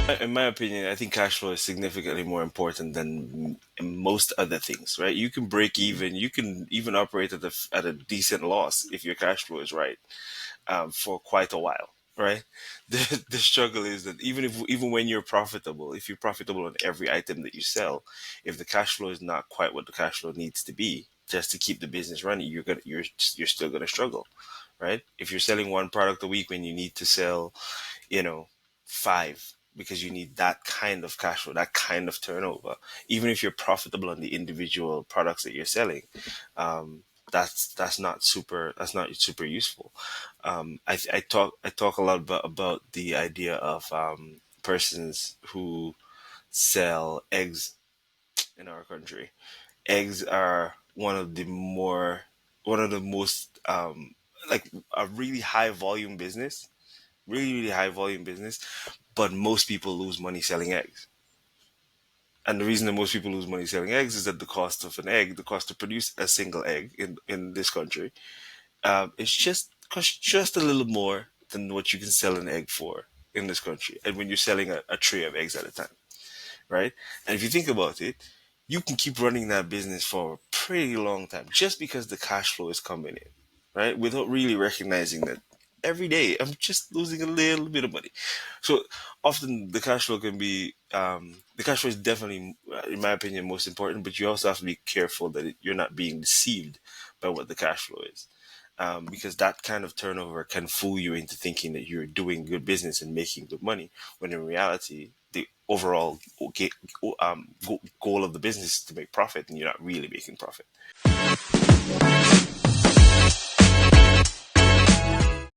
In my opinion, I think cash flow is significantly more important than most other things, right? You can break even, you can even operate at a decent loss if your cash flow is right, for quite a while, right? The struggle is that even when you're profitable, if you're profitable on every item that you sell, if the cash flow is not quite what the cash flow needs to be just to keep the business running, you're still gonna struggle, right? If you're selling one product a week when you need to sell, you know, five, because you need that kind of cash flow, that kind of turnover. Even if you're profitable on the individual products that you're selling, that's not super useful. I talk a lot about the idea of persons who sell eggs in our country. Eggs are one of the most like a really high volume business, really high volume business, but most people lose money selling eggs. And the reason that most people lose money selling eggs is that the cost of an egg, the cost to produce a single egg in this country, it's just costs just a little more than what you can sell an egg for in this country. And when you're selling a tray of eggs at a time, right? And if you think about it, you can keep running that business for a pretty long time just because the cash flow is coming in, right? Without really recognizing that every day I'm just losing a little bit of money. So often the cash flow is definitely, in my opinion, most important, but you also have to be careful that you're not being deceived by what the cash flow is. Because that kind of turnover can fool you into thinking that you're doing good business and making good money, when in reality, the overall goal of the business is to make profit, and you're not really making profit.